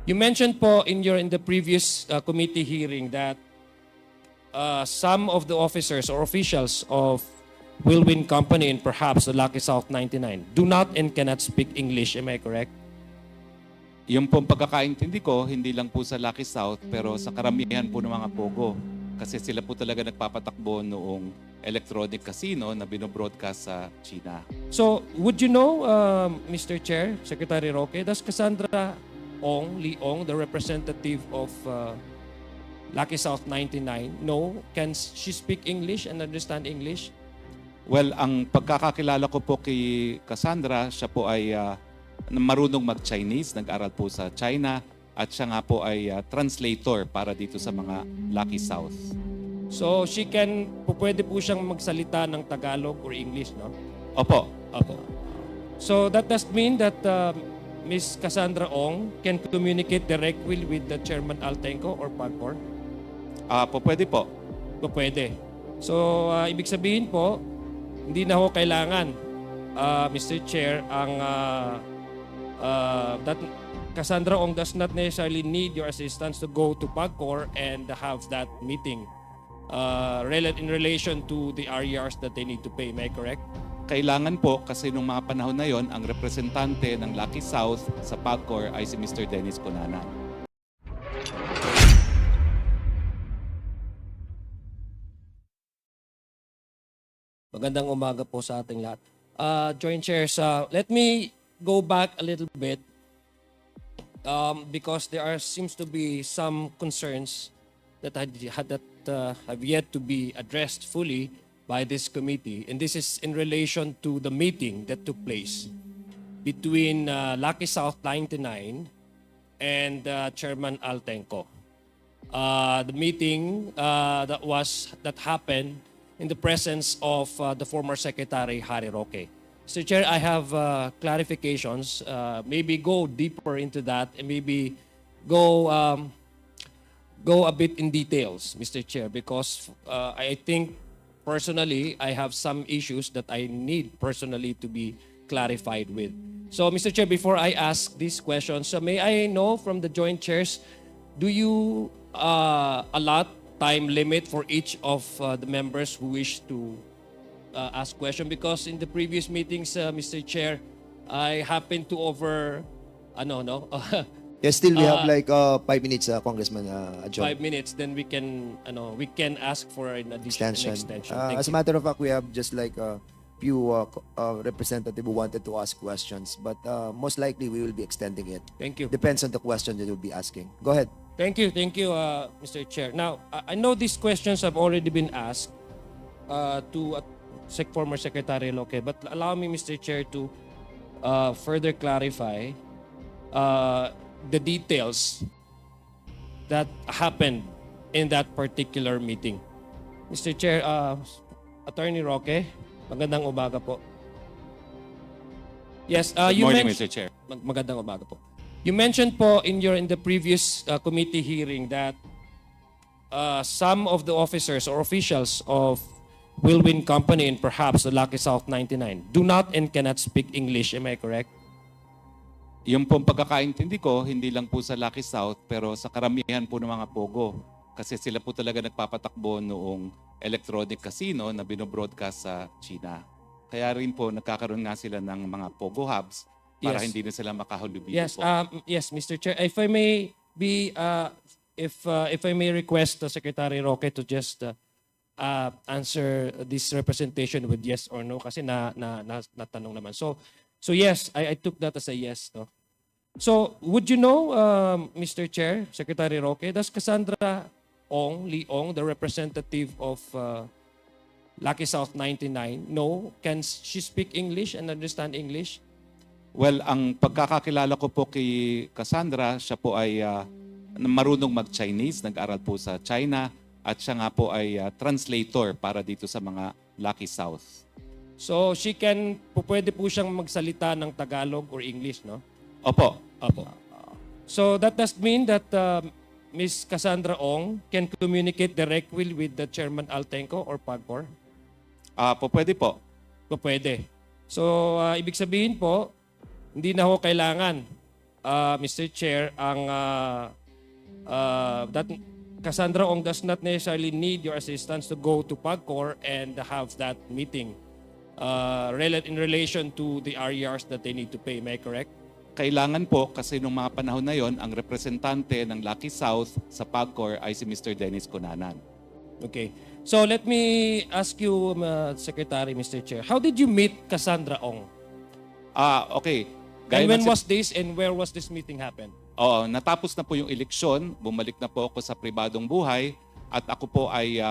You mentioned po in the previous committee hearing that some of the officers or officials of Whirlwind Company and perhaps the Lucky South 99 do not and cannot speak English. Am I correct? Yung pong pagkakaintindi ko, hindi lang po sa Lucky South, pero sa karamihan po ng mga Pogo. Kasi sila po talaga nagpapatakbo noong electronic casino na binobroadcast sa China. So, would you know, Mr. Chair, Secretary Roque, does Cassandra Leong, the representative of Lucky South 99, know? Can she speak English and understand English? Well, ang pagkakakilala ko po kay Cassandra, siya po ay marunong mag-Chinese, nag-aral po sa China, at siya nga po ay translator para dito sa mga Lucky South. So, pwede po siyang magsalita ng Tagalog or English, no? Opo. Opo. So, that does mean that Ms. Cassandra Ong can communicate directly with the Chairman Altenco or PAGCOR? Pwede po. Pwede. So, ibig sabihin po, hindi na ho kailangan, Mr. Chair, that Cassandra Ong does not necessarily need your assistance to go to PAGCOR and have that meeting in relation to the RERs that they need to pay. Am I correct? Kailangan po kasi nung mga panahon na yon, ang representante ng Lucky South sa PAGCOR ay si Mr. Dennis Conana. Magandang umaga po sa ating lahat. Joint Chairs, let me go back a little bit because there seems to be some concerns that have yet to be addressed fully by this committee. And this is in relation to the meeting that took place between Lucky South 99 and Chairman Altenco. The meeting that happened in the presence of the former Secretary Harry Roque. Mr. Chair, I have clarifications. Maybe go deeper into that and maybe go a bit in details, Mr. Chair, because I think personally I have some issues that I need personally to be clarified with. So, Mr. Chair, before I ask these questions, may I know from the Joint Chairs, do you allot time limit for each of the members who wish to ask question? Because in the previous meetings, Mr. Chair, I happened to Yes, still we have like 5 minutes, Congressman Adjon. 5 minutes, then we can ask for an additional extension. Thank As a you. matter of fact, we have just like a few representatives who wanted to ask questions, but most likely we will be extending it. Thank you. Depends on the question that you'll be asking. Go ahead. Thank you, Mr. Chair. Now, I know these questions have already been asked to former Secretary Roque, but allow me, Mr. Chair, to further clarify the details that happened in that particular meeting. Mr. Chair, Attorney Roque, magandang umaga po. Yes, Good morning, Mr. Chair. Magandang umaga po. You mentioned po in the previous committee hearing that some of the officers or officials of Whirlwind Company and perhaps the Lucky South 99 do not and cannot speak English. Am I correct? Yung pong pagkakaintindi ko, hindi lang po sa Lucky South, pero sa karamihan po ng mga Pogo. Kasi sila po talaga nagpapatakbo noong electronic casino na binobroadcast sa China. Kaya rin po nagkakaroon nga sila ng mga Pogo hubs para Yes. hindi na sila makahulubigo Yes, po. yes, Mr. Chair. If I may be, if I may request Secretary Roque to just answer this representation with yes or no, kasi natanong naman. So yes, I took that as a yes. No? So would you know, Mr. Chair, Secretary Roque, does Cassandra Leong, the representative of Lucky South 99, know? Can she speak English and understand English? Well, ang pagkakakilala ko po kay Cassandra, siya po ay marunong mag-Chinese, nag-aral po sa China, at siya nga po ay translator para dito sa mga Lucky South. So pwede po siyang magsalita ng Tagalog or English, no? Opo. Opo. So that does mean that Ms. Cassandra Ong can communicate directly with the Chairman Altenco or PAGCOR? Pwede po. Pwede. So ibig sabihin po, hindi na ho kailangan, Mr. Chair, that Cassandra Ong does not necessarily need your assistance to go to PAGCOR and have that meeting in relation to the RERs that they need to pay. Am I correct? Kailangan po kasi nung mga panahon na yon, ang representante ng Lucky South sa PAGCOR ay si Mr. Dennis Cunanan. Okay. So let me ask you, Secretary, Mr. Chair, how did you meet Cassandra Ong? Okay. And Gaya when ng was this and where was this meeting happen? Oo, natapos na po yung eleksyon, bumalik na po ako sa pribadong buhay at ako po ay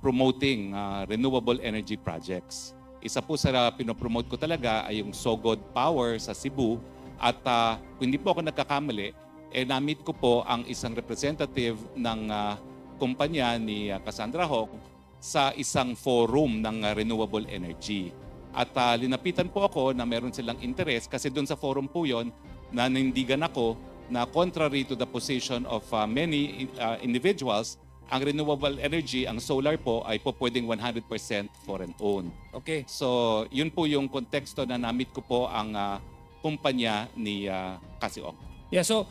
promoting renewable energy projects. Isa po sa pinopromote ko talaga ay yung Sogod Power sa Cebu at kung hindi po ako nagkakamali, na-meet ko po ang isang representative ng kumpanya ni Cassandra Ong sa isang forum ng renewable energy. At linapitan po ako na meron silang interest kasi doon sa forum po yon nanindigan ako na contrary to the position of many individuals, ang renewable energy, ang solar po ay po pwedeng 100% foreign owned. Okay. So yun po yung konteksto na na-meet ko po ang kumpanya ni Cassie Ong. Yeah, so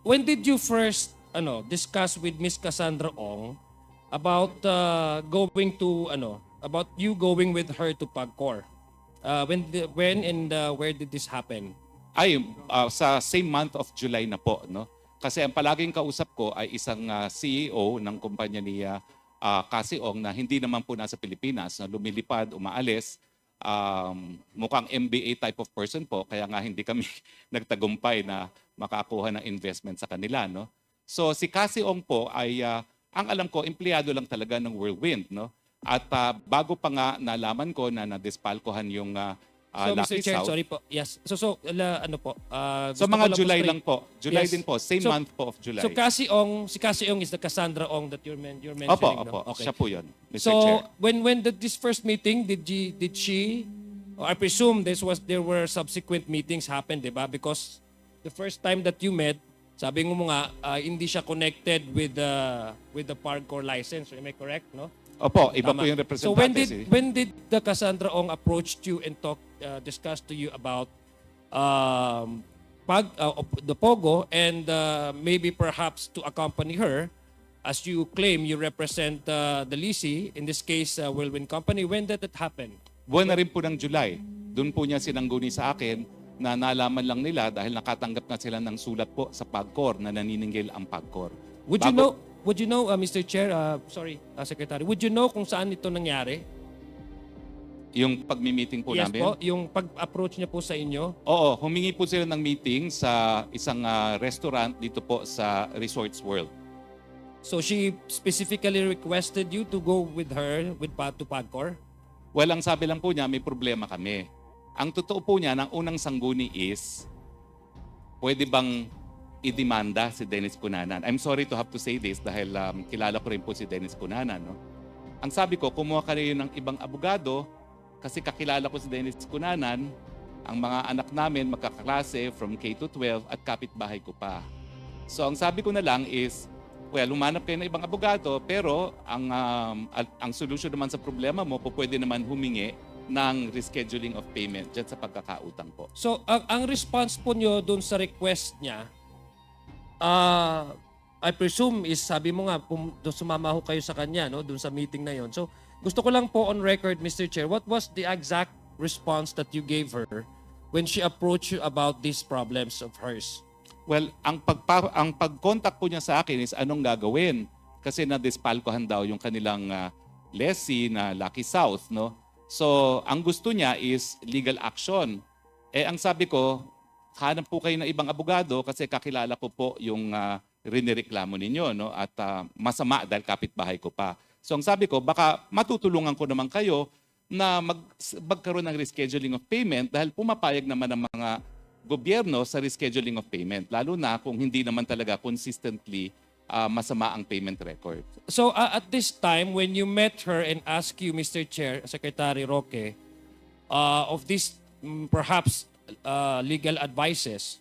when did you first discuss with Miss Cassandra Ong about about you going with her to PAGCOR? When and where did this happen? Ay, sa same month of July na po, no? Kasi ang palaging kausap ko ay isang CEO ng kumpanya ni Cassie Ong na hindi naman po nasa Pilipinas, na lumilipad, umaalis. Mukhang MBA type of person po, kaya nga hindi kami nagtagumpay na makakuha ng investment sa kanila, no? So si Cassie Ong po ay, ang alam ko, empleyado lang talaga ng Whirlwind, no? At bago pa nga nalaman ko na nadispalkohan yung So, Lucky Mr. Chair, South. sorry po. Yes. So ano po? So gusto mga ko lang July straight- lang po. July Yes. din po. Same So- month po of July. So si Cassie Ong is the Cassandra Ong that you're mentioning. Opo, no? opo. Okay. Siya po yun, Mr. So Chair. when this first meeting, did she or I presume there were subsequent meetings happened, di ba? Because the first time that you met, sabi mo nga hindi siya connected with the PAGCOR license. Am I correct, no? Opo, iba Tama. po yung So representante. when did the Cassandra Ong approach you and discuss to you about the Pogo and maybe perhaps to accompany her, as you claim you represent the leasing, in this case Whirlwind Company? When did it happen? Buwan na rin po ng July. Doon po niya sinangguni sa akin na nalaman lang nila dahil nakatanggap na sila ng sulat po sa PAGCOR na naniningil ang PAGCOR. Would you know, Mr. Chair, Secretary, would you know kung saan ito nangyari? Yung pagmi-meeting po Yes namin? po, yung pag-approach niya po sa inyo. Oo, humingi po sila ng meeting sa isang restaurant dito po sa Resorts World. So she specifically requested you to go with her to PAGCOR? Well, ang sabi lang po niya, may problema kami. Ang totoo po niya, ng unang sangguni is, pwede bang idemanda si Dennis Cunanan? I'm sorry to have to say this dahil kilala ko rin po si Dennis Cunanan. No? Ang sabi ko, kumuha ka rin ng ibang abogado kasi kakilala ko si Dennis Cunanan, ang mga anak namin magkakaklase from K to 12 at kapitbahay ko pa. So ang sabi ko na lang is, well, humanap kayo ng ibang abogado pero ang solution naman sa problema mo, pwede naman humingi ng rescheduling of payment dyan sa pagkakautang po. So ang response po nyo dun sa request niya, I presume is sabi mo nga sumama ho kayo sa kanya no doon sa meeting na yon. So gusto ko lang po on record, Mr. Chair, what was the exact response that you gave her when she approached you about these problems of hers? Well, ang pag-contact po niya sa akin is anong gagawin kasi na-dispalkohan daw yung kanilang lessee na Lucky South, no? So, ang gusto niya is legal action. Ang sabi ko, hanap po kayo ng ibang abogado kasi kakilala ko po yung rinireklamo ninyo, no? At masama dahil kapitbahay ko pa. So ang sabi ko, baka matutulungan ko naman kayo na magkaroon ng rescheduling of payment dahil pumapayag naman ang mga gobyerno sa rescheduling of payment, lalo na kung hindi naman talaga consistently masama ang payment record. So at this time, when you met her and asked you, Mr. Chair, Secretary Roque, of these perhaps legal advices,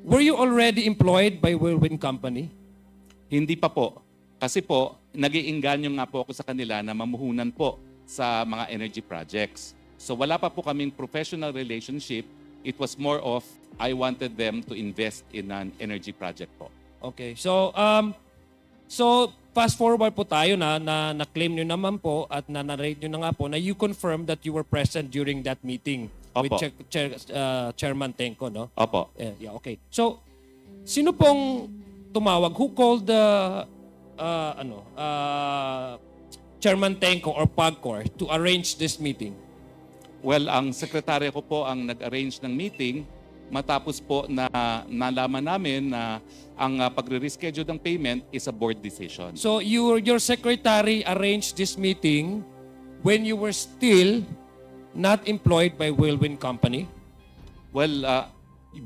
were you already employed by Whirlwind Company? Hindi pa po. Kasi po, nag-iinganyo nga po ako sa kanila na mamuhunan po sa mga energy projects. So wala pa po kaming professional relationship. It was more of I wanted them to invest in an energy project po. Okay. So fast forward po tayo na claim niyo naman po at na-narrate niyo na nga po na you confirm that you were present during that meeting with Opo. Chairman Tenko, no? Opo. Yeah, okay. So sino pong tumawag? Who called the Chairman Tenko or PAGCOR to arrange this meeting? Well, ang sekretarya ko po ang nag-arrange ng meeting matapos po na nalaman namin na ang pagre-reschedule ng payment is a board decision. So your secretary arranged this meeting when you were still not employed by Whirlwind Company? Well,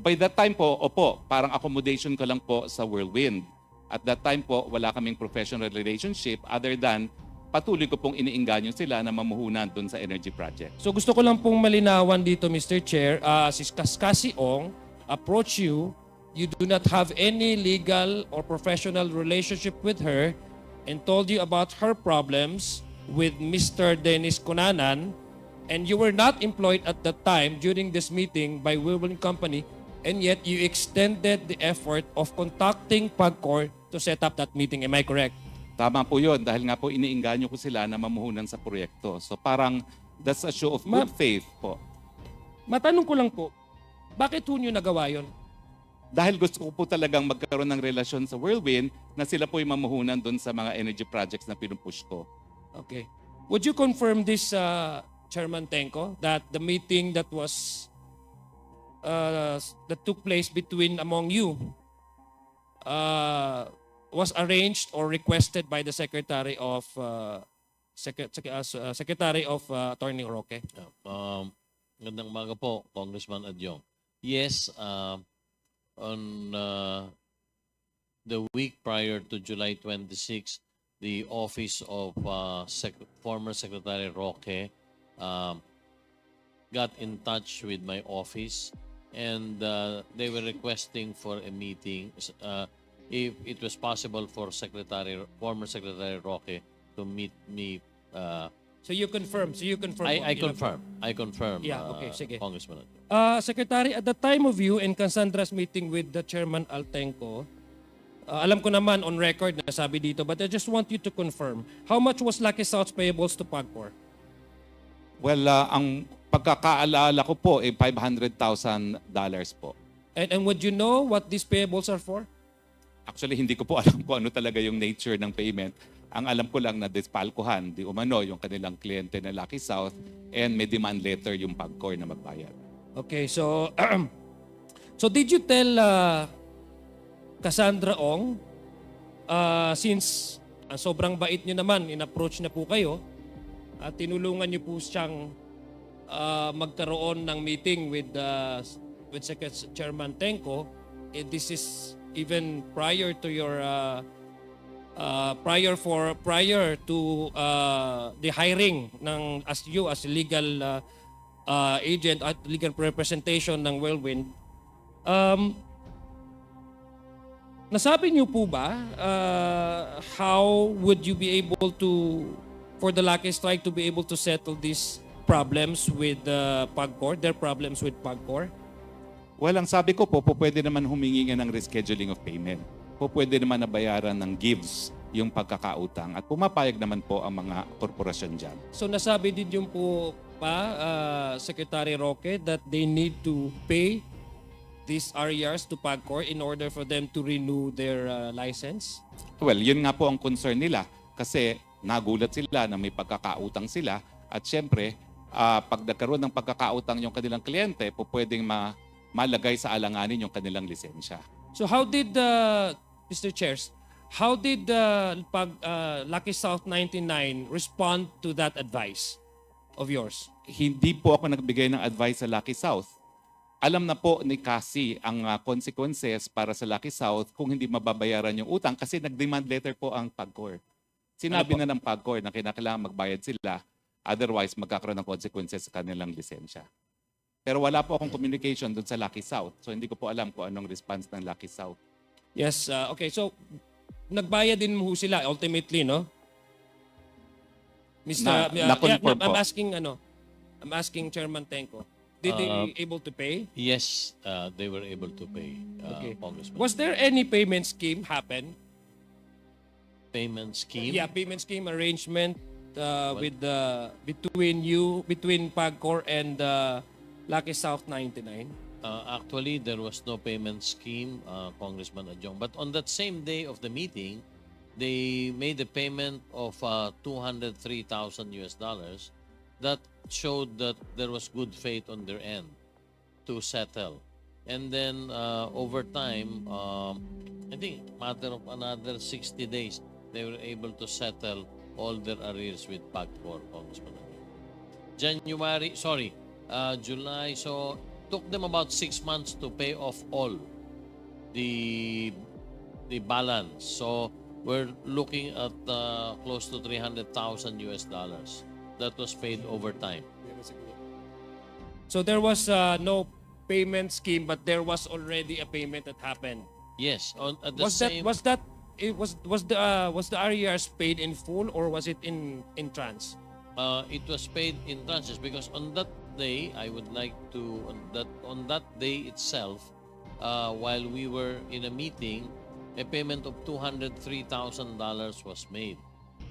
by that time po, opo, parang accommodation ko lang po sa Whirlwind. At that time po, wala kaming professional relationship other than patuloy ko pong iniingganyo sila na mamuhunan doon sa energy project. So gusto ko lang pong malinawan dito, Mr. Chair, si Cassie Ong approach you, you do not have any legal or professional relationship with her and told you about her problems with Mr. Dennis Cunanan, and you were not employed at that time during this meeting by Whirlwind Company, and yet you extended the effort of contacting PAGCOR to set up that meeting. Am I correct? Tama po yun dahil nga po iniingganyo ko sila na mamuhunan sa proyekto. So parang that's a show of good faith po. Matanong ko lang po, bakit ho nyo nagawa yun? Dahil gusto ko po talagang magkaroon ng relasyon sa Whirlwind na sila po yung mamuhunan doon sa mga energy projects na pinupush ko. Okay. Would you confirm this, Chairman Tenko, that the meeting that was that took place among you was arranged or requested by the Secretary of Attorney Roque? Magandang umaga po, Congressman Adyong. Yes, on the week prior to July 26, the office of former Secretary Roque got in touch with my office, and they were requesting for a meeting if it was possible for former Secretary Roque to meet me. So you confirm. I confirm. Yeah, okay, sige. Congressman Adyong. Secretary, at the time of you and Cassandra's meeting with the Chairman Altenco, alam ko naman on record na sabi dito, but I just want you to confirm, how much was Lucky South's payables to PAGCOR? Well, ang pagkakaalala ko po ay $500,000 po. And would you know what these payables are for? Actually, hindi ko po alam kung ano talaga yung nature ng payment. Ang alam ko lang na dispalkuhan, di umano, yung kanilang kliyente na Lucky South, and may demand letter yung PAGCOR na magbayad. Okay, so so did you tell Cassandra Ong, since sobrang bait nyo naman, in-approach na po kayo, at tinulungan nyo po siyang magkaroon ng meeting with Chairman Tenko, this is even prior to your prior to the hiring ng as legal agent at legal representation ng Whirlwind. Nasabi niyo po ba how would you be able to, for the Lucky Strike to be able to settle these problems with PAGCOR, their problems with PAGCOR? Well, ang sabi ko po, pwede naman humingi ng rescheduling of payment. Pwede naman nabayaran ng gives yung pagkakautang at pumapayag naman po ang mga korporasyon dyan. So nasabi din yung po pa, Secretary Roque, that they need to pay these RERs to PAGCOR in order for them to renew their license? Well, yun nga po ang concern nila kasi nagulat sila na may pagkakautang sila at syempre, pag nagkaroon ng pagkakautang yung kanilang kliyente, pwedeng malagay sa alanganin yung kanilang lisensya. So how did, Mr. Chairs, how did Lucky South 99 respond to that advice of yours? Hindi po ako nagbigay ng advice sa Lucky South. Alam na po ni Cassie ang consequences para sa Lucky South kung hindi mababayaran yung utang kasi nag-demand letter po ang PAGCOR. Sinabi na ng PAGCOR na kinakailangan magbayad sila, otherwise magkakaroon ng consequences sa kanilang lisensya. Pero wala po akong communication doon sa Lucky South. So hindi ko po alam kung anong response ng Lucky South. Yes, okay. So nagbayad din mo sila ultimately, no? Na-confirm po. I'm asking Chairman Tenko. Did they able to pay? Yes, they were able to pay, Okay. Congressman. Was there any payment scheme happen? Payment scheme? Yeah, payment scheme arrangement with the between PAGCOR and Lucky South 99. Actually, there was no payment scheme, Congressman Adjong. But on that same day of the meeting, they made a payment of $203,000 that showed that there was good faith on their end to settle. And then over time, I think matter of another 60 days, they were able to settle all their arrears with PAGCOR, Congressman. July. So took them about 6 months to pay off all the balance. So we're looking at close to $300,000 that was paid over time. So there was no payment scheme, but there was already a payment that happened. Yes, at the same. Was the arrears paid in full or was it in trans? It was paid in tranches because on that day, I would like to on that day itself, while we were in a meeting, a payment of $203,000 was made.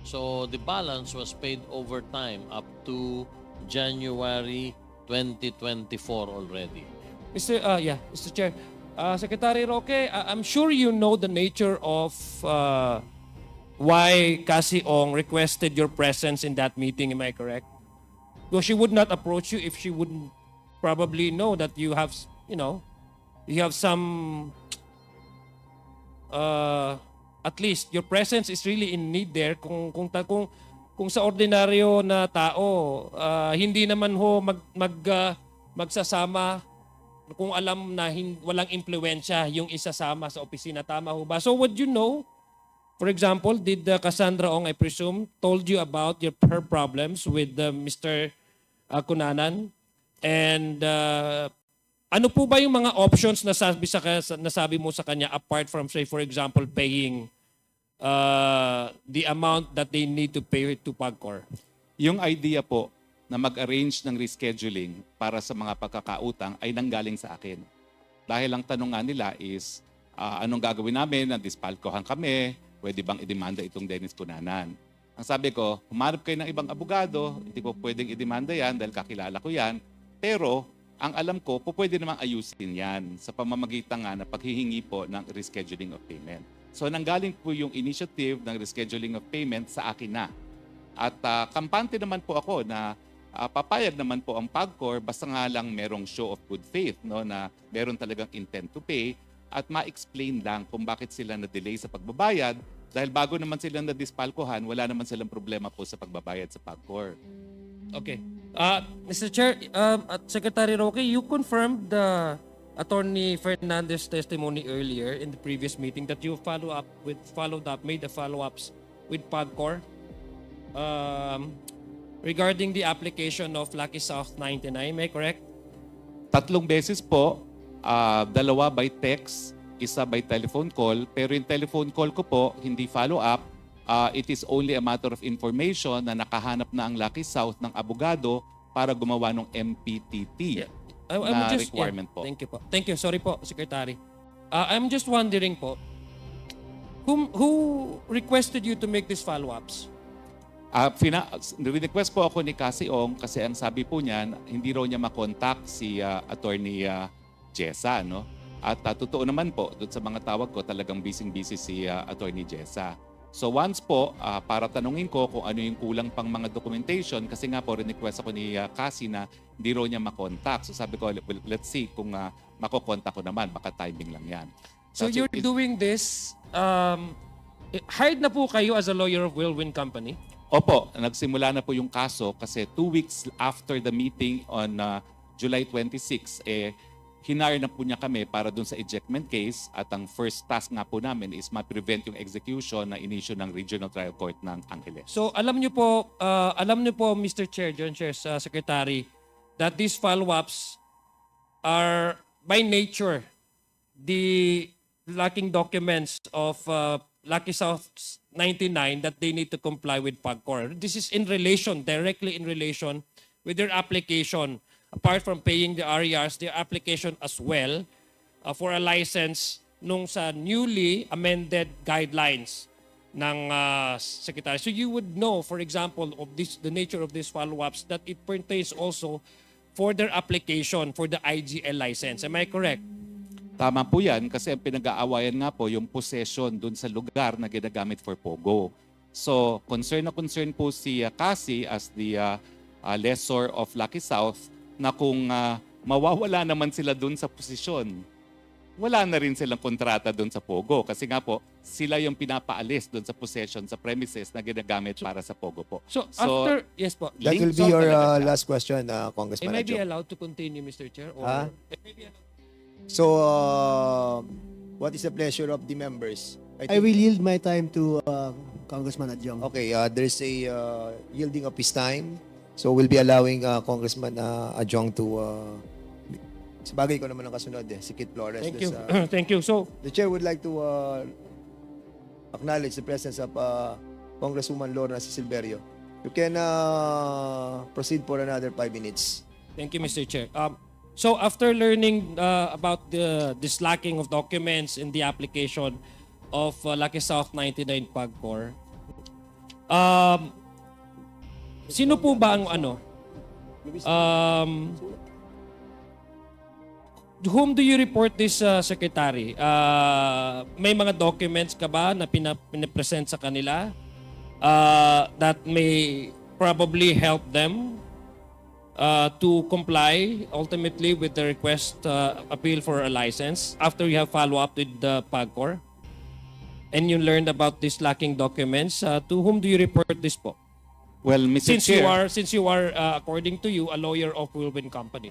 So the balance was paid over time up to January 2024 already. Mr. Chair, Secretary Roque, I'm sure you know the nature of why Cassie Ong requested your presence in that meeting. Am I correct? Because she would not approach you if she wouldn't probably know that you have, you have some, at least your presence is really in need there. Kung sa ordinaryo na tao, hindi naman ho magsasama kung alam na walang impluwensya yung isasama sa opisina. Tama ho ba? So would you know, for example, did Cassandra Ong, I presume, told you about her problems with Mr. Cunanan? And ano po ba yung mga options na nasabi mo sa kanya apart from, say, for example, paying the amount that they need to pay to PAGCOR? Yung idea po na mag-arrange ng rescheduling para sa mga pagkakautang ay nanggaling sa akin. Dahil ang tanong nga nila is, anong gagawin namin? Nadispalkohan kami, pwede bang idemanda itong Dennis Cunanan? Ang sabi ko, humanap kayo ng ibang abogado, hindi ko pwedeng idemanda yan dahil kakilala ko yan. Pero ang alam ko, pwede namang ayusin yan sa pamamagitan nga na paghihingi po ng rescheduling of payment. So nanggaling po yung initiative ng rescheduling of payment sa akin na. At kampante naman po ako na papayag naman po ang PAGCOR basta nga lang merong show of good faith, no, na meron talagang intent to pay at ma-explain lang kung bakit sila na-delay sa pagbabayad dahil bago naman sila na-dispalkohan, wala naman silang problema po sa pagbabayad sa PAGCOR. Okay. Mr. Chair, at Secretary Roque, you confirmed the Attorney Fernandez testimony earlier in the previous meeting that you made the follow-ups with PAGCOR regarding the application of Lucky South 99. Am I correct? 3 beses po, 2 by text, 1 by telephone call. Pero yung telephone call ko po, hindi follow-up. It is only a matter of information na nakahanap na ang Lucky South ng abogado para gumawa ng MPTT na requirement po. Thank you po. Thank you. Sorry po, Secretary. I'm just wondering po, who requested you to make these follow-ups? Request po ako ni Cassie Ong kasi ang sabi po niya, hindi raw niya makontak si Attorney Jessa. No? At totoo naman po, doon sa mga tawag ko, talagang busy-busy si Attorney Jessa. So once po, para tanungin ko kung ano yung kulang pang mga documentation, kasi nga po, request ako ni Cassie na hindi raw niya makontak. So sabi ko, well, let's see kung makokontak ko naman, baka timing lang yan. So you're doing this, hired na po kayo as a lawyer of Whirlwind Company? Opo, nagsimula na po yung kaso kasi 2 weeks after the meeting on July 26, hinire na po niya kami para dun sa ejectment case at ang first task nga po namin is ma-prevent yung execution na inisyu ng Regional Trial Court ng Angeles. So alam niyo po Mr. Chair, John Chair, Secretary, that these follow-ups are by nature the lacking documents of Lucky South 99 that they need to comply with PAGCOR. This is directly in relation with their application apart from paying the RERs, their application as well for a license nung sa newly amended guidelines ng Secretary. So you would know, for example, of the nature of these follow-ups, that it pertains also for their application for the IGL license. Am I correct? Tama po yan kasi ang pinag-aawayan nga po yung possession dun sa lugar na ginagamit for POGO. So, concern na concern po si Cassie as the lessor of Lucky South na kung mawawala naman sila dun sa posisyon, wala na rin silang kontrata dun sa POGO kasi nga po, sila yung pinapaalis dun sa possession sa premises na ginagamit para sa POGO po. So after, yes po. That will Links be on your talaga siya. last question, Congressman Am I be Adjong. allowed to continue, Mr. Chair? Or Ah? Am I be allowed? So, what is the pleasure of the members? I will yield my time to Congressman Adjong. Okay, there's a yielding of his time. So, we'll be allowing Congressman Adjong to... sabagay ko naman ang kasunod si Kit Flores. Thank you. This, Thank you. So, the Chair would like to acknowledge the presence of Congresswoman Lorna C. Silverio. You can proceed for another 5 minutes. thank you, Mr. Chair. So after learning about this lacking of documents in the application of Lucky South 99 PAGCOR, sino po ba ang whom do you report this, Secretary? May mga documents ka ba na pinapresent sa kanila that may probably help them to comply ultimately with the request appeal for a license after you have follow up with the PAGCOR? And you learned about these lacking documents, to whom do you report this po? Well, Mr. Chair, Since you are according to you, a lawyer of Wilwin Company.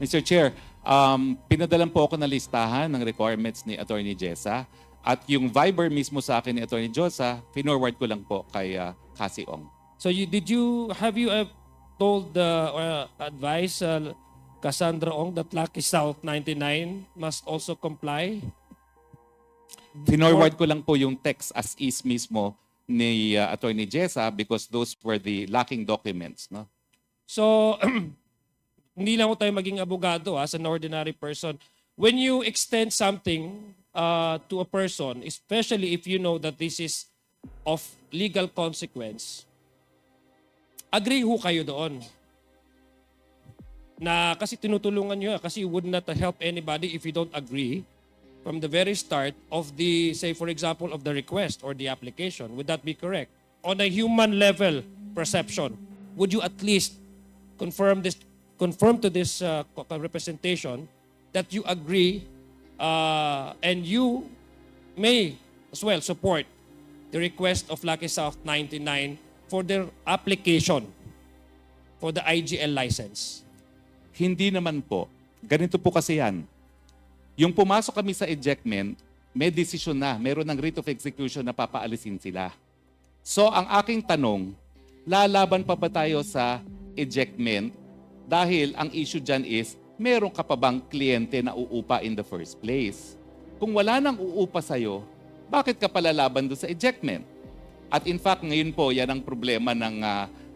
Mr. Chair, pinadalan po ako na listahan ng requirements ni Attorney Jessa at yung Viber mismo sa akin ni Attorney Jessa, finorward ko lang po kay Cassie Ong. So have you told advise Cassandra Ong that Lucky South 99 must also comply? Finorward ko lang po yung text as is mismo ni Attorney Jessa because those were the lacking documents. No? So, hindi lang ko tayo maging abogado as an ordinary person. When you extend something to a person, especially if you know that this is of legal consequence, agree ho kayo doon. Na kasi tinutulungan nyo, kasi you would not help anybody if you don't agree from the very start of the, say for example, of the request or the application. Would that be correct? On a human level perception, would you at least confirm to this representation that you agree and you may as well support the request of Lucky South 99 for their application for the IGL license? Hindi naman po. Ganito po kasi yan. Yung pumasok kami sa ejectment, may desisyon na, meron ng writ of execution na papaalisin sila. So ang aking tanong, lalaban pa ba tayo sa ejectment dahil ang issue dyan is, meron ka pa bang kliyente na uupa in the first place? Kung wala nang uupa sa'yo, bakit ka palalaban doon sa ejectment? At in fact, ngayon po, yan ang problema ng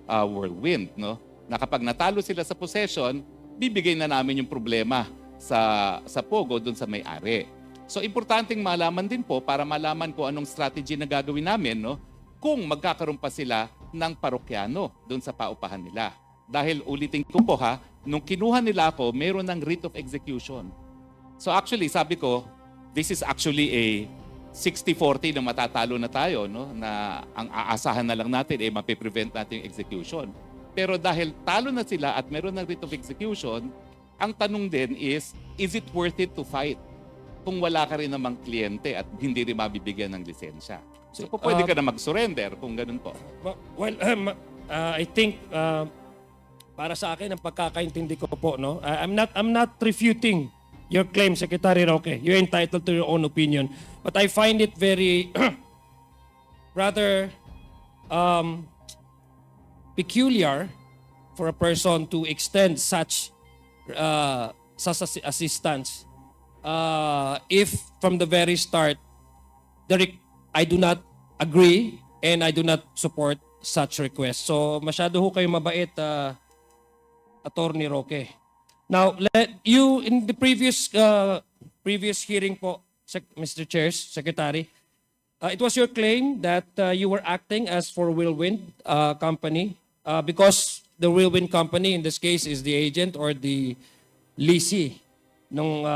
Whirlwind. No? Na kapag natalo sila sa possession, bibigay na namin yung problema sa POGO doon sa may-ari. So importanteng malaman din po para malaman ko anong strategy na gagawin namin, no? Kung magkakaroon pa sila ng parokyano doon sa paupahan nila. Dahil ulitin ko po nung kinuha nila ako, meron ng writ of execution. So actually, sabi ko, this is actually a 60-40 na matatalo na tayo, no? Na ang aasahan na lang natin mapiprevent natin yung execution. Pero dahil talo na sila at meron ng writ of execution, ang tanong din is it worth it to fight kung wala ka rin namang kliyente at hindi rin mabibigyan ng lisensya? So pwede ka na mag-surrender kung ganun po. Well, I think para sa akin ang pagkakaintindi ko po, no, I'm not refuting your claim, Secretary Roque. You're entitled to your own opinion, but I find it very rather peculiar for a person to extend such assistance if from the very start I do not agree and I do not support such request. So masyado ho kayo mabait, Attorney Roque. Now, in the previous hearing po, Mr. Chairs, Secretary, it was your claim that you were acting as for Whirlwind Company because the Whirlwind Company in this case is the agent or the leasee nung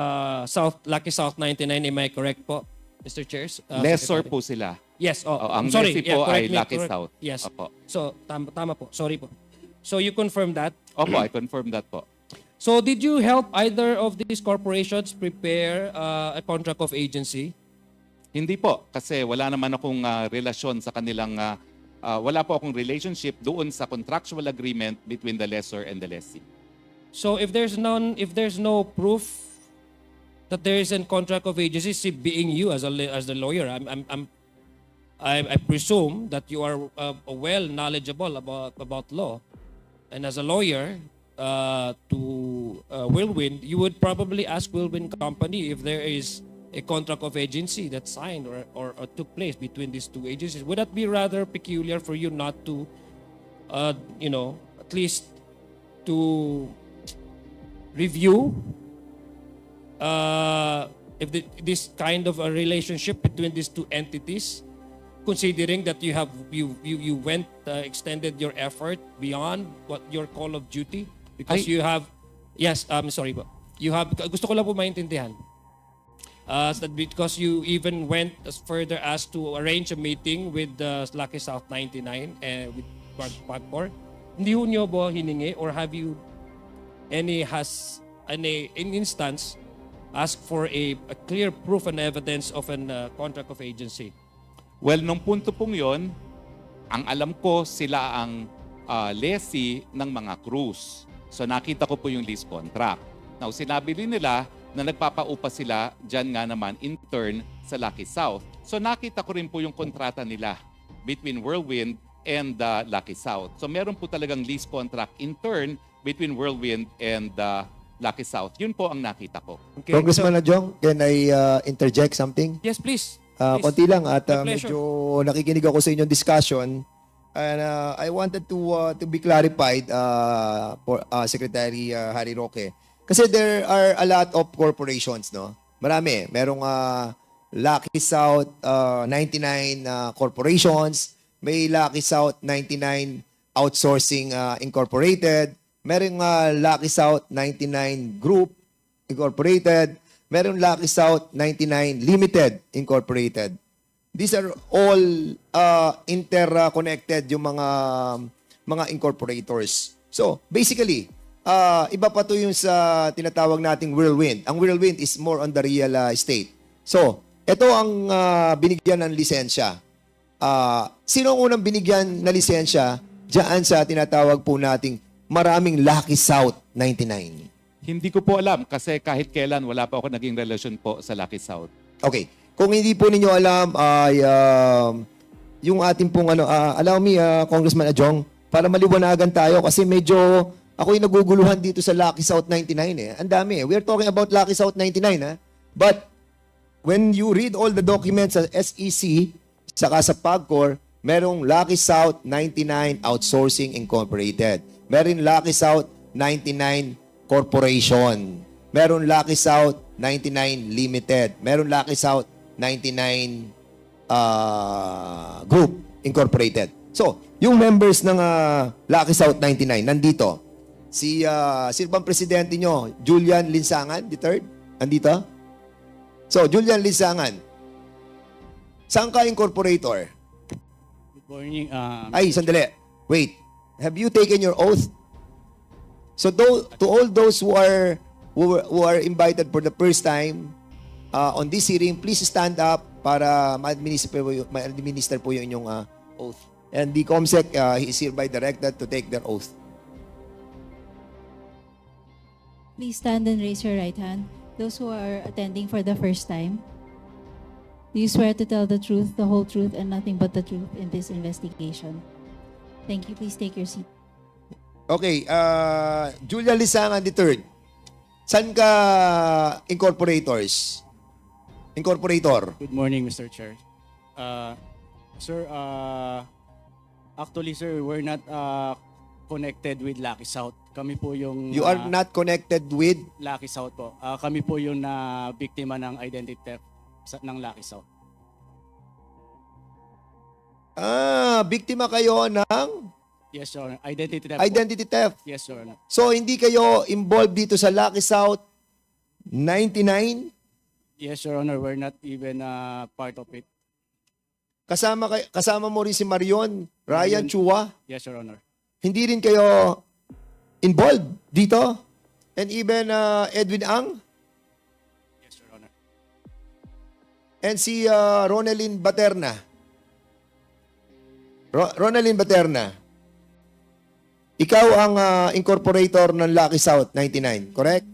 Lucky South 99. Am I correct po, Mr. Chairs? Lessor Secretary? po sila. Yes. Ang I'm sorry. leasee po ay correct me, Lucky correct. South. Yes. Opo. So, tama po. Sorry po. So, you confirm that? Opo, I confirm that po. So, did you help either of these corporations prepare a contract of agency? Hindi po, kasi wala naman akong relasyon sa kanilang, wala po akong relationship doon sa contractual agreement between the lessor and the lessee. So, if there's no proof that there is a contract of agency, being you as the lawyer, I presume that you are well knowledgeable about law, and as a lawyer to Whirlwind, you would probably ask Whirlwind Company if there is a contract of agency that signed or took place between these two agencies. Would that be rather peculiar for you not to, at least to review if this kind of a relationship between these two entities, considering that you went extended your effort beyond what your call of duty because you have sorry po, you have, gusto ko lang po maintindihan because you even went as further as to arrange a meeting with Lucky South 99 with Pagcor. Hindi ho nyo ba hiningi or have you in instance ask for a clear proof and evidence of a contract of agency? Well, nung punto pong yon, ang alam ko sila ang lessee ng mga cruise. So nakita ko po yung lease contract. Now, sinabi din nila na nagpapaupa sila dyan nga naman in turn sa Lucky South. So nakita ko rin po yung kontrata nila between Whirlwind and Lucky South. So meron po talagang lease contract in turn between Whirlwind and Lucky South. Yun po ang nakita ko. Okay, Congressman Adjong, can I interject something? yes, please. Konti lang at My pleasure. medyo nakikinig ako sa inyong discussion and I wanted to be clarified for Secretary Harry Roque. Kasi there are a lot of corporations, no? Marami. Merong Lucky South 99 corporations, may Lucky South 99 Outsourcing Incorporated, merong Lucky South 99 Group Incorporated, meron Lucky South 99 Limited Incorporated. These are all interconnected yung mga incorporators. So, basically, iba pa to yung sa tinatawag nating Whirlwind. Ang Whirlwind is more on the real estate. So, ito ang binigyan ng lisensya. Sino ang unang binigyan na lisensya diyan sa tinatawag po nating maraming Lucky South 99? Hindi ko po alam kasi kahit kailan wala pa ako naging relasyon po sa Lucky South. Okay. Kung hindi po ninyo alam ay yung ating pong allow me Congressman Adjong para maliwanagan tayo kasi medyo ako'y naguguluhan dito sa Lucky South 99 eh. Ang dami eh. We are talking about Lucky South 99 ha. But when you read all the documents sa SEC saka sa Pagcor, merong Lucky South 99 Outsourcing Incorporated. Meron Lucky South 99 Corporation. Meron Lucky South 99 Limited. Meron Lucky South 99 Group Incorporated. So, yung members ng Lucky South 99 nandito. Sino bang presidente nyo? Julian Linsangan, the third? Nandito? So, Julian Linsangan. Saan ka incorporator? Good morning. Ay, sandali. Wait. Have you taken your oath? So to all those who are invited for the first time on this hearing, please stand up para ma-administer po yung inyong oath. And the COMSEC is hereby directed to take their oath. Please stand and raise your right hand. Those who are attending for the first time, do you swear to tell the truth, the whole truth, and nothing but the truth in this investigation? Thank you. Please take your seat. Okay, Julia Lisangan III. Saan ka incorporator? Good morning, Mr. Chair. Sir, actually, sir, we're not connected with Lucky South. Kami po yung You are not connected with... Lucky South po. Kami po yung na biktima ng identity theft ng Lucky South. Biktima kayo ng Yes, Your Honor. Identity theft. identity theft. Yes, Your Honor. So, hindi kayo involved dito sa Lucky South 99? Yes, Your Honor. We're not even part of it. Kasama mo rin si Marion, Ryan Marion. Chua. Yes, Your Honor. Hindi rin kayo involved dito? And even Edwin Ang? Yes, Your Honor. And si Ronalyn Baterna. Ronalyn Baterna. Ikaw ang incorporator ng Lucky South 99, correct?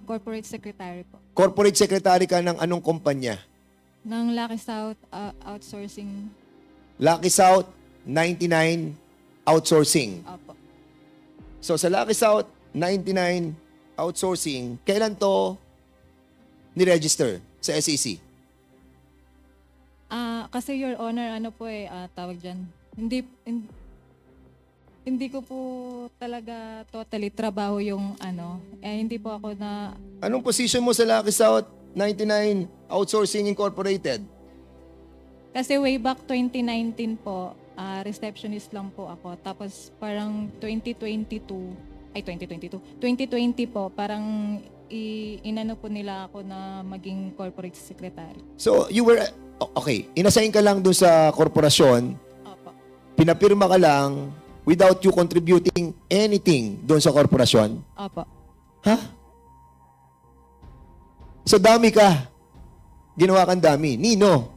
Corporate secretary po. Corporate secretary ka ng anong kumpanya? Ng Lucky South Outsourcing. Lucky South 99 Outsourcing. Opo. So sa Lucky South 99 Outsourcing, kailan to ni-register sa SEC? Kasi Your Honor, ano po tawag dyan. Hindi ko po talaga totally trabaho yung hindi po ako na... Anong position mo sa Lucky South 99 Outsourcing Incorporated? Kasi way back 2019 po, receptionist lang po ako. Tapos parang 2020 po, parang inano po nila ako na maging corporate secretary. So you were, okay, inassign ka lang doon sa korporasyon, Opo. pinapirma ka lang without you contributing anything doon sa korporasyon? Opo. Ha? So dami ka. Ginawa kang dami. Nino?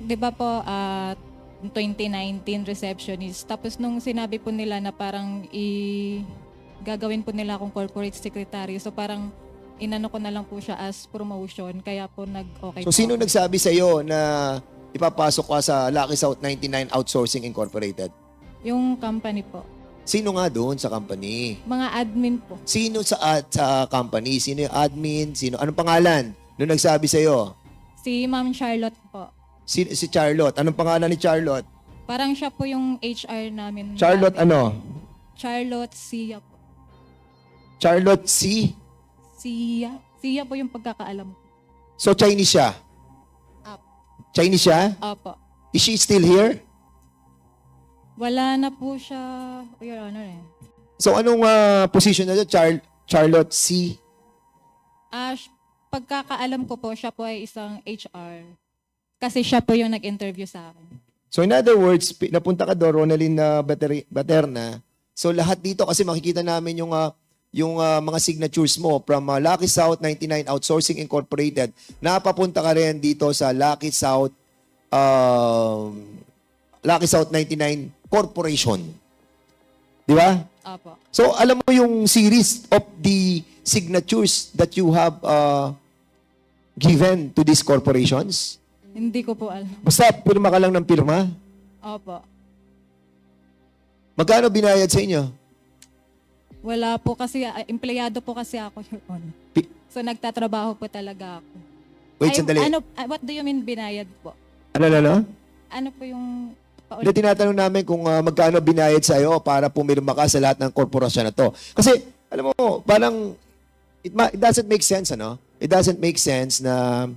Di ba po, 2019 receptionist. Tapos nung sinabi po nila na parang gagawin po nila akong corporate secretary. So parang inano ko na lang po siya as promotion. Kaya po nag-okay So po sino ako. nagsabi sa iyo na ipapasok ka sa Lucky South 99 Outsourcing Incorporated? Yung company po. Sino nga doon sa company? Mga admin po. Sino sa company? Sino yung admin? Anong pangalan nung nagsabi sa iyo? Si Ma'am Charlotte po. Si Charlotte. Anong pangalan ni Charlotte? Parang siya po yung HR namin. Charlotte ano? Charlotte Sia po. Charlotte C? Sia po yung pagkakaalam ko. So Chinese siya? Apo. Chinese siya? Opo. Is she still here? Wala na po siya, Your Honor So anong position na doon? Charlotte C? Pagkakaalam ko po, siya po ay isang HR. Kasi siya po yung nag-interview sa akin. So in other words, napunta ka doon, Ronalyn Baterna. So lahat dito, kasi makikita namin yung mga signatures mo from Lucky South 99 Outsourcing Incorporated, napapunta ka rin dito sa Lucky South 99 Corporation. Di ba? Opo. So alam mo yung series of the signatures that you have given to these corporations? Hindi ko po alam. Basta pirma ka lang ng pirma. Opo. Magkano binayad sa inyo? Wala po kasi, empleyado po kasi ako, Your Honor. So nagtatrabaho po talaga ako. Wait, sandali. What do you mean binayad po? Ano? Ano po yung... Hindi, tinatanong namin kung magkano binayad sa iyo para pumirma ka sa lahat ng korporasyon na to. Kasi, alam mo, parang, it doesn't make sense, ano? It doesn't make sense na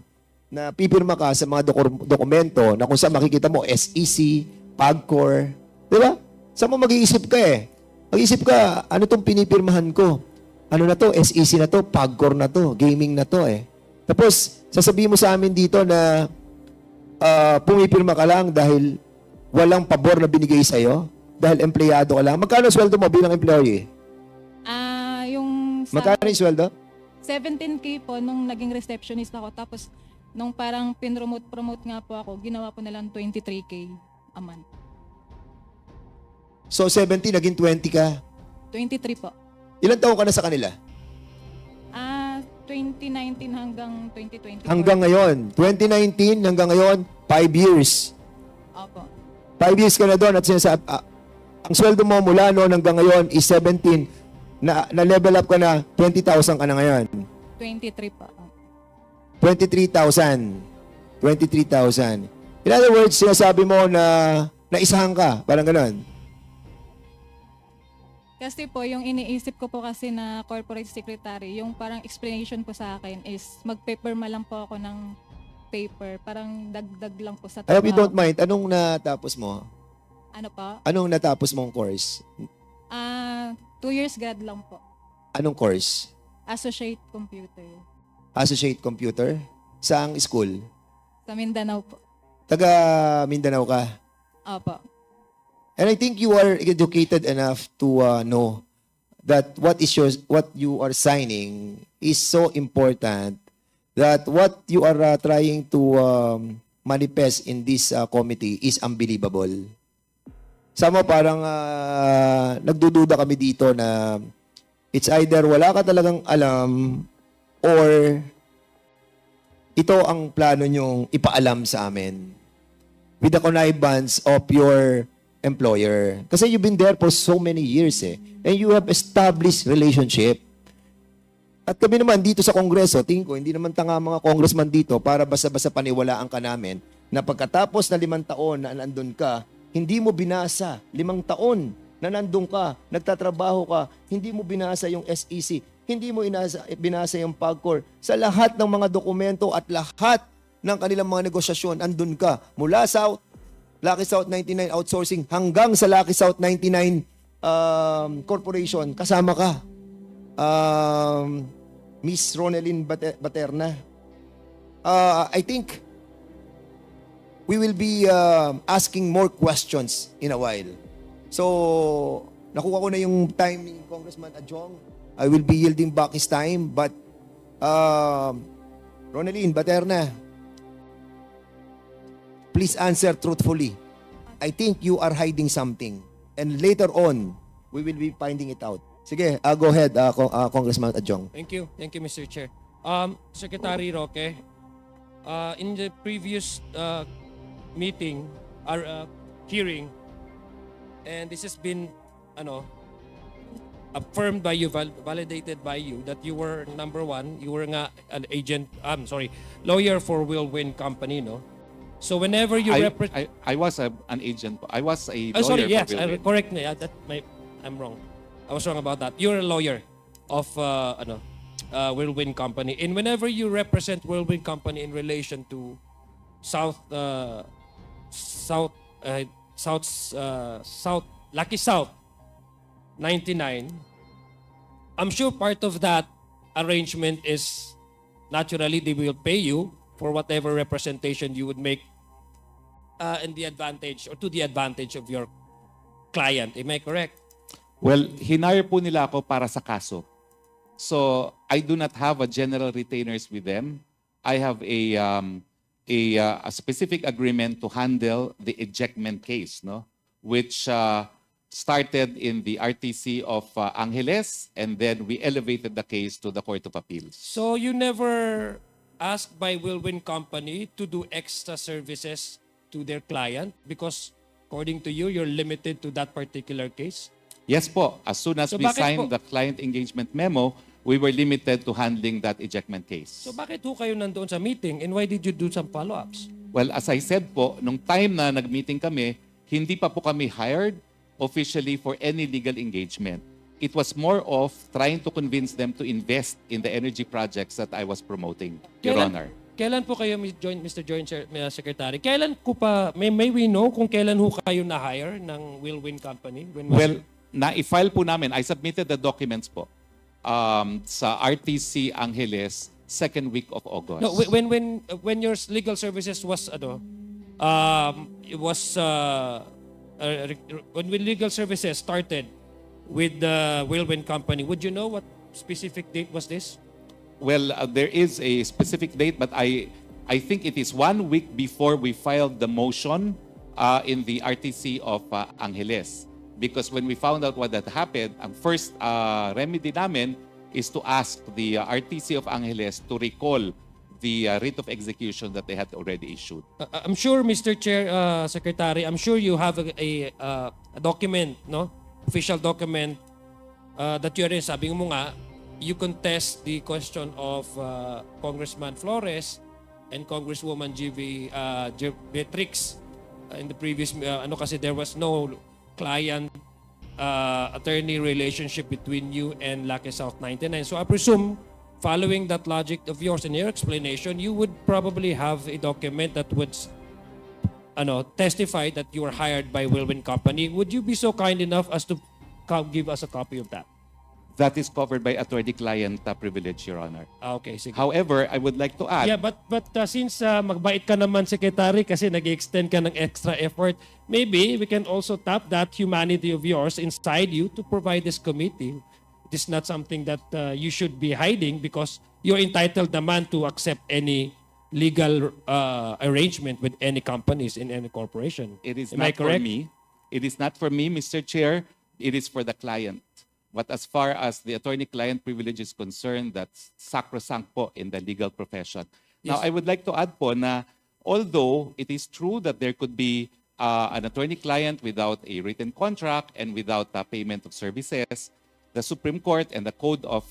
pipirma ka sa mga dokumento na kung saan makikita mo SEC, PAGCOR, di ba? Saan mo mag-iisip ka eh? Mag-iisip ka, ano tong pinipirmahan ko? Ano na to? SEC na to? PAGCOR na to? Gaming na to eh? Tapos, sasabihin mo sa amin dito na pumipirma ka lang dahil walang pabor na binigay sa'yo? Dahil empleyado ka lang? Magkano sweldo mo bilang employee? Yung sa Magkano yung sweldo? 17K po nung naging receptionist ako. Tapos, nung parang pinromote nga po ako, ginawa ko na lang 23K a month. So, 17, naging 20 ka. 23 po. Ilan taon ka na sa kanila? 2019 hanggang 2024. Hanggang ngayon. 2019 hanggang ngayon, 5 years. Opo. 5 years ka na doon at sinasabi, ang sweldo mo mula noon hanggang ngayon is 17. Na-level up ka na, 20,000 ka na ngayon. 23 po. 23,000. 23,000. In other words, sinasabi mo na naisahan ka. Parang gano'n. Kasi po, yung iniisip ko po kasi na corporate secretary, yung parang explanation po sa akin is magpaperma lang po ako ng paper. Parang dagdag lang po sa I hope you don't trabaho. mind. Anong natapos mo? Ano po? Anong natapos mong course? 2 years grad lang po. Anong course? Associate Computer. Associate Computer? Saang school? Sa Mindanao po. Taga Mindanao ka? Opo. And I think you are educated enough to know that what you are signing is so important that what you are trying to manifest in this committee is unbelievable. Sama parang nagdududa kami dito na it's either wala ka talagang alam or ito ang plano nyong ipaalam sa amin with the connivance of your employer. Kasi you've been there for so many years and you have established relationship. At kami naman dito sa Kongreso, tingin ko, hindi naman tanga mga congressman dito para basta-basta paniwalaan ka namin na pagkatapos na 5 taon na nandun ka, hindi mo binasa 5 taon na nandun ka, nagtatrabaho ka, hindi mo binasa yung SEC, hindi mo binasa yung PAGCOR. Sa lahat ng mga dokumento at lahat ng kanilang mga negosasyon, andun ka. Mula sa Lucky South 99 Outsourcing hanggang sa Lucky South 99 Corporation, kasama ka. Miss Ronelyn Baterna. I think we will be asking more questions in a while. So, nakuha ko na yung time ni Congressman Adjong. I will be yielding back his time. But, Ronelyn Baterna, please answer truthfully. I think you are hiding something. And later on, we will be finding it out. Sige, go ahead, Congressman Adjong. Thank you, Mr. Chair. Secretary Roque, in the previous meeting, our hearing, and this has been, affirmed by you, validated by you, that you were number one, you were nga an agent, lawyer for Whirlwind Company, no? So whenever you I was an agent. I was a lawyer yes, for Whirlwind. correct me. I'm wrong. I was wrong about that. You're a lawyer of Whirlwind Company, and whenever you represent Whirlwind Company in relation to Lucky South 99, I'm sure part of that arrangement is naturally they will pay you for whatever representation you would make in the advantage or to the advantage of your client. Am I correct? Well, hinire po nila ako para sa kaso. So, I do not have a general retainers with them. I have a specific agreement to handle the ejectment case, no? Which started in the RTC of Angeles, and then we elevated the case to the Court of Appeals. So you never asked by Whirlwind Company to do extra services to their client because according to you, you're limited to that particular case? Yes po. As soon as So we bakit signed po? the client engagement memo, we were limited to handling that ejectment case. So bakit ho kayo nandoon sa meeting and why did you do some follow-ups? Well, as I said po, nung time na nag-meeting kami, hindi pa po kami hired officially for any legal engagement. It was more of trying to convince them to invest in the energy projects that I was promoting, Your Honor. Kailan po kayo, Mr. Joint Secretary, kailan ko pa, may we know kung kailan ho kayo na-hire ng Whirlwind Company? Well, na-file po namin. I submitted the documents po sa RTC Angeles second week of August. No, when your legal services was when legal services started with the Whirlwind Company, would you know what specific date was this? Well, there is a specific date, but I think it is 1 week before we filed the motion in the RTC of Angeles. Because when we found out what had happened, ang first remedy namin is to ask the RTC of Angeles to recall the writ of execution that they had already issued. I'm sure, Mr. Chair, Secretary, I'm sure you have a document, no? Official document that you are in. Sabi mo nga, you contest the question of Congressman Flores and Congresswoman Beatrix in the previous, kasi there was no client attorney relationship between you and Lucky South 99. So I presume, following that logic of yours and your explanation, you would probably have a document that would testify that you were hired by Wilwin Company. Would you be so kind enough as to give us a copy of that? That is covered by attorney-client privilege, Your Honor. Okay, sige. However, I would like to add, Yeah, but since magbait ka naman, Secretary, kasi nag-extend ka ng extra effort, maybe we can also tap that humanity of yours inside you to provide this committee. It is not something that you should be hiding because you're entitled naman to accept any legal arrangement with any companies in any corporation. it is Am I not for correct? me. It is not for me, Mr. Chair. It is for the client. But as far as the attorney-client privilege is concerned, that's sacrosanct po in the legal profession. Now, Yes. I would like to add po na although it is true that there could be an attorney-client without a written contract and without payment of services, the Supreme Court and the Code of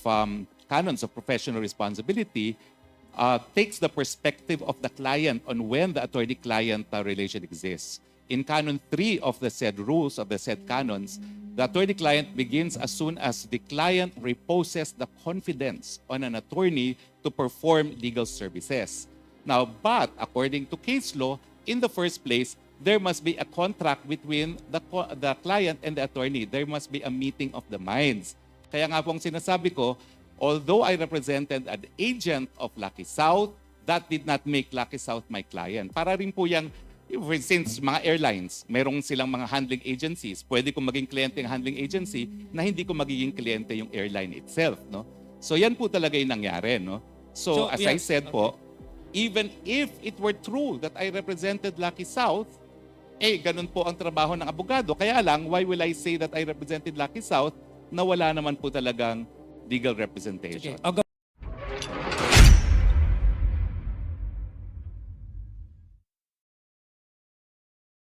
Canons of Professional Responsibility takes the perspective of the client on when the attorney-client relation exists. In Canon 3 of the said rules, of the said canons, the attorney-client begins as soon as the client reposes the confidence on an attorney to perform legal services. Now, but according to case law, in the first place, there must be a contract between the client and the attorney. There must be a meeting of the minds. Kaya nga pong sinasabi ko, although I represented an agent of Lucky South, that did not make Lucky South my client. Para rin po yung, since mga airlines, merong silang mga handling agencies, pwede kong maging kliyente ng handling agency na hindi ko magiging kliyente yung airline itself. No? So yan po talaga yung nangyari. No? So as I yes, said po, even if it were true that I represented Lucky South, ganun po ang trabaho ng abogado. Kaya lang, why will I say that I represented Lucky South na wala naman po talagang legal representation? Sige.